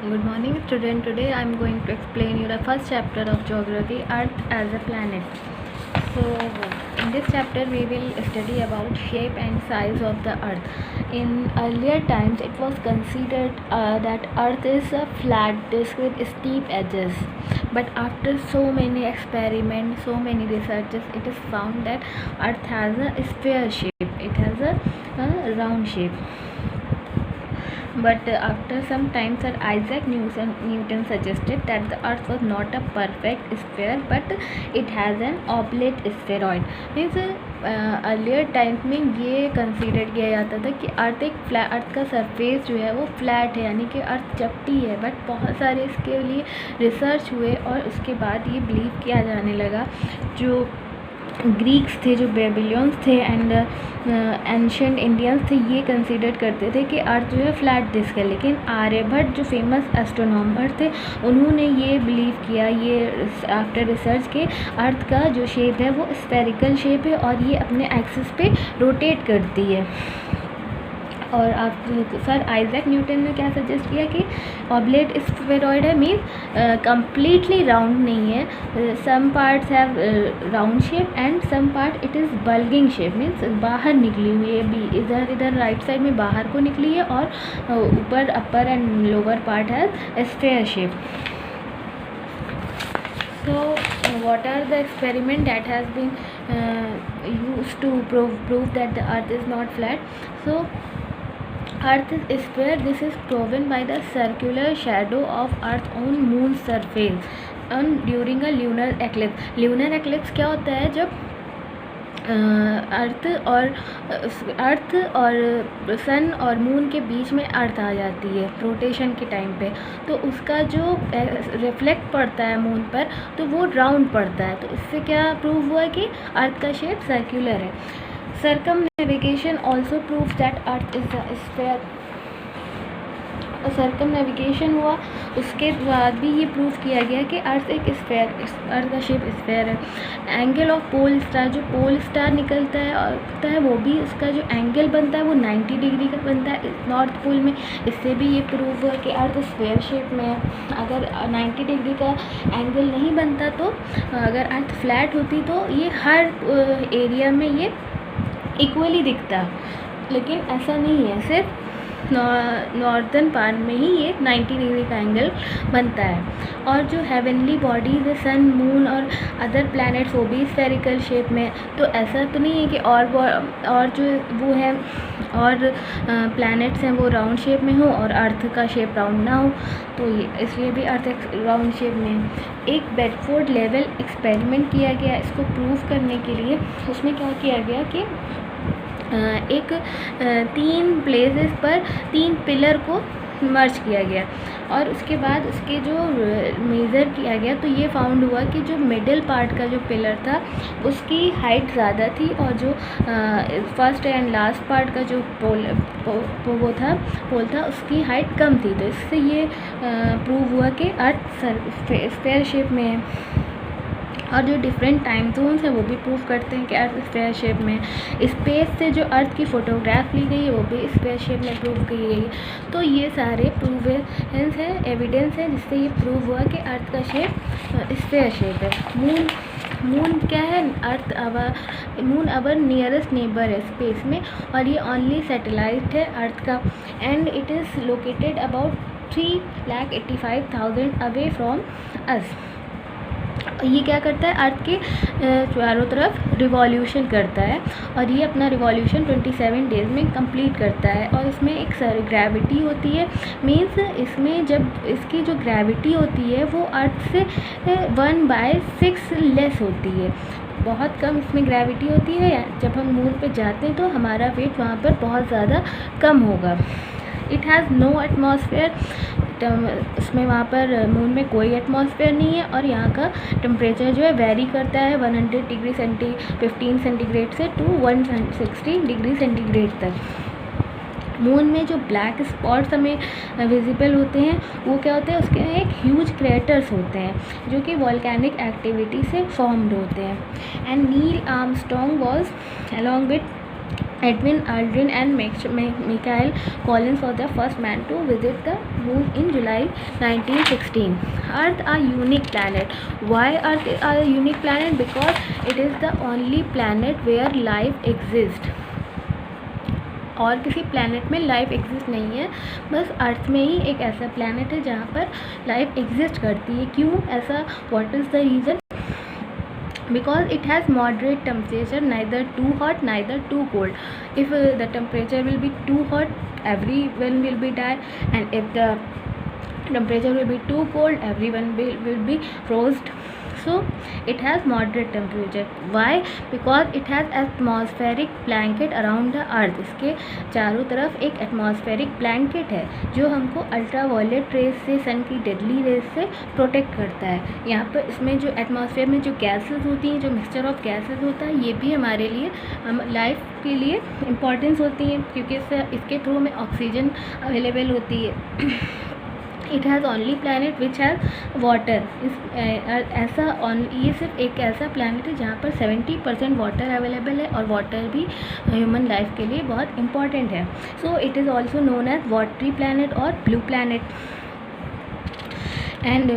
Good morning, student. Today I am going to explain you the first chapter of geography, Earth as a planet. So, in this chapter we will study about shape and size of the Earth. In earlier times, it was considered that Earth is a flat disk with steep edges. But after so many experiments, so many researches, it is found that Earth has a sphere shape. It has a round shape. But after some time, Sir Isaac Newton suggested that the Earth was not a perfect sphere, but it has an oblate spheroid. Means earlier time में ये consider किया जाता था कि अर्थ का surface जो है वो फ्लैट है, यानी कि अर्थ चपटी है. बट बहुत सारे इसके लिए रिसर्च हुए और उसके बाद ये बिलीव किया जाने लगा. जो ग्रीक्स थे, जो बेबीलोन्स थे एंड एंशिएंट इंडियंस थे, ये कंसीडर करते थे कि अर्थ जो है फ्लैट डिस्क है. लेकिन आर्यभट्ट जो फेमस एस्ट्रोनॉमर थे, उन्होंने ये बिलीव किया, ये आफ्टर रिसर्च के अर्थ का जो शेप है वो स्फेरिकल शेप है और ये अपने एक्सिस पे रोटेट करती है. और आप सर आइजैक न्यूटन ने क्या सजेस्ट किया कि ऑब्लेट स्फेरॉइड है, मीन्स कंप्लीटली राउंड नहीं है. Some parts have round shape and some part it is bulging shape, means बाहर निकली हुई है. भी इधर राइट साइड में बाहर को निकली है और ऊपर upper and lower part has sphere shape. So, what are the experiment that has been used to prove that the Earth is not flat? So, Earth is sphere. This is proven by the circular shadow of Earth on Moon's surface during a lunar eclipse. Lunar eclipse क्या होता है? जब अर्थ और सन और moon के बीच में अर्थ आ जाती है रोटेशन के टाइम पे, तो उसका जो रिफ्लेक्ट पड़ता है मून पर तो वो राउंड पड़ता है. तो इससे क्या प्रूव हुआ कि अर्थ का शेप सर्कुलर है. Circumnavigation also proves that earth is a sphere. Circumnavigation हुआ, उसके बाद भी ये प्रूव किया गया कि अर्थ अर्थ का शेप स्फेयर है. एंगल ऑफ पोल स्टार, जो पोल स्टार निकलता है वो भी उसका जो एंगल बनता है वो 90 डिग्री का बनता है नॉर्थ पोल में. इससे भी ये प्रूव हुआ कि अर्थ स्फेयर शेप में है. अगर 90 डिग्री का एंगल नहीं बनता, तो अगर अर्थ फ्लैट होती तो ये हर एरिया में ये इक्वली दिखता. लेकिन ऐसा नहीं है, सिर्फ नॉर्दर्न पार्ट में ही ये 90 डिग्री का एंगल बनता है. और जो हेवनली बॉडीज है, सन, मून और अदर प्लैनेट्स, वो भी स्फेरिकल शेप में. तो ऐसा तो नहीं है कि और जो वो है और प्लैनेट्स हैं वो राउंड शेप में हो और अर्थ का शेप राउंड ना हो. तो ये इसलिए भी अर्थ राउंड शेप में है. एक बेडफोर्ड लेवल एक्सपेरिमेंट किया गया इसको प्रूव करने के लिए. उसमें क्या किया गया कि एक 3 प्लेसेस पर 3 पिलर को मर्ज किया गया और उसके बाद उसके जो मेज़र किया गया तो ये फाउंड हुआ कि जो मिडिल पार्ट का जो पिलर था उसकी हाइट ज़्यादा थी और जो फर्स्ट एंड लास्ट पार्ट का जो पोल था उसकी हाइट कम थी. तो इससे ये प्रूव हुआ कि अर्थ स्फेयर शेप में है. और जो डिफरेंट टाइम जोन्स हैं वो भी प्रूव करते हैं कि अर्थ स्फेयर शेप में. स्पेस से जो अर्थ की फ़ोटोग्राफ ली गई है वो भी स्फेयर शेप में प्रूव की गई है. तो ये सारे प्रूवेंस है, एविडेंस है जिससे ये प्रूव हुआ कि अर्थ का शेप स्फेयर शेप है. मून क्या है? मून अवर नियरेस्ट नेबर है स्पेस में और ये ओनली सैटेलाइट है अर्थ का. And it is located about 3,85,000 away from us. ये क्या करता है? अर्थ के चारों तरफ रिवॉल्यूशन करता है और ये अपना रिवॉल्यूशन 27 डेज़ में कंप्लीट करता है. और इसमें एक ग्रेविटी होती है, मींस इसमें जब इसकी जो ग्रेविटी होती है वो अर्थ से 1/6 लेस होती है. बहुत कम इसमें ग्रेविटी होती है. जब हम मून पे जाते हैं तो हमारा वेट वहाँ पर बहुत ज़्यादा कम होगा. It has no atmosphere. उसमें वहाँ पर मून में कोई एटमॉस्फेयर नहीं है और यहाँ का टेम्परेचर जो है वेरी करता है 100 डिग्री 15 सेंटीग्रेड से टू 160 डिग्री सेंटीग्रेड तक. मून में जो ब्लैक स्पॉट्स हमें विजिबल होते हैं वो क्या होते हैं? उसके एक ह्यूज क्रेटर्स होते हैं जो कि वॉल्केनिक एक्टिविटी से फॉर्म्ड होते हैं. And Neil Armstrong was along with Edwin Aldrin and Michael Collins was the first man to visit the moon in July 1916. Earth a unique planet. Why Earth is a unique planet? Because it is the only planet where life exists. और किसी planet में life exist नहीं है, बस अर्थ में ही एक ऐसा planet है जहाँ पर लाइफ एग्जिस्ट करती है. क्यों ऐसा? What is the reason? Because it has moderate temperature, neither too hot neither too cold. If the temperature will be too hot, everyone will be die, and if the temperature will be too cold, everyone will be frozen. So it has moderate temperature. Why? Because it has atmospheric blanket around the earth. इसके चारों तरफ एक atmospheric blanket है जो हमको ultraviolet rays से, सन की deadly raise से प्रोटेक्ट करता है. यहाँ पर इसमें जो एटमॉस्फेयर में जो गैसेस होती हैं, जो मिक्सचर ऑफ गैसेस होता है, ये भी हमारे लिए, हम लाइफ के लिए इम्पॉर्टेंस होती हैं, क्योंकि इसके थ्रू हमें ऑक्सीजन अवेलेबल होती है. It has only planet which has water. ये सिर्फ एक ऐसा प्लानट है जहाँ पर 70% वाटर अवेलेबल है, और वाटर भी ह्यूमन लाइफ के लिए बहुत इम्पॉर्टेंट है. So it is also known as watery planet और ब्लू प्लानट. एंड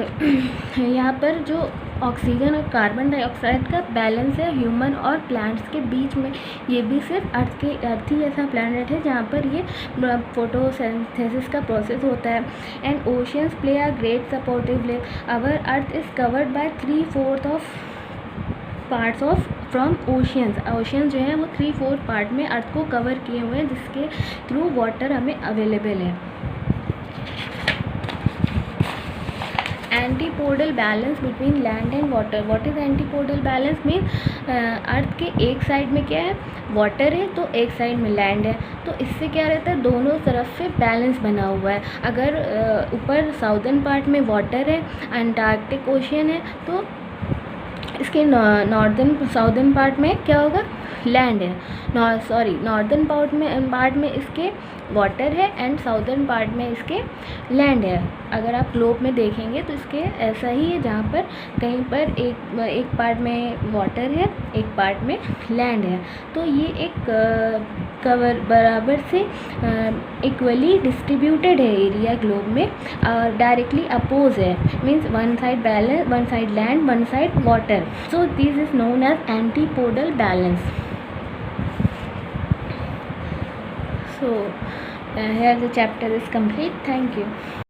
यहाँ पर जो ऑक्सीजन और कार्बन डाइऑक्साइड का बैलेंस है ह्यूमन और प्लांट्स के बीच में, ये भी सिर्फ अर्थ ही ऐसा प्लैनेट है जहाँ पर ये फोटोसिंथेसिस का प्रोसेस होता है. And oceans play a great supportive role. Our earth is covered by 3/4 of parts of from oceans. Ocean जो है वो 3/4 पार्ट में अर्थ को कवर किए हुए हैं, जिसके थ्रू वाटर हमें अवेलेबल है. Antipodal balance between land and water. What is antipodal balance? Mean earth के एक साइड में क्या है? वाटर है, तो एक साइड में लैंड है. तो इससे क्या रहता है? दोनों तरफ से बैलेंस बना हुआ है. अगर ऊपर साउदर्न पार्ट में वाटर है, अंटार्कटिक ओशियन है, तो इसके साउदर्न पार्ट में क्या होगा? लैंड है. नॉर्दर्न पार्ट में इसके वाटर है, एंड साउदर्न पार्ट में इसके लैंड है. अगर आप ग्लोब में देखेंगे तो इसके ऐसा ही है, जहाँ पर कहीं पर एक पार्ट में वाटर है, एक पार्ट में लैंड है. तो ये एक कवर बराबर से इक्वली डिस्ट्रीब्यूटेड है एरिया ग्लोब में, और डायरेक्टली अपोज है. Means one side balance, one side land, one side water. So this is known as antipodal balance. So here the chapter is complete. Thank you.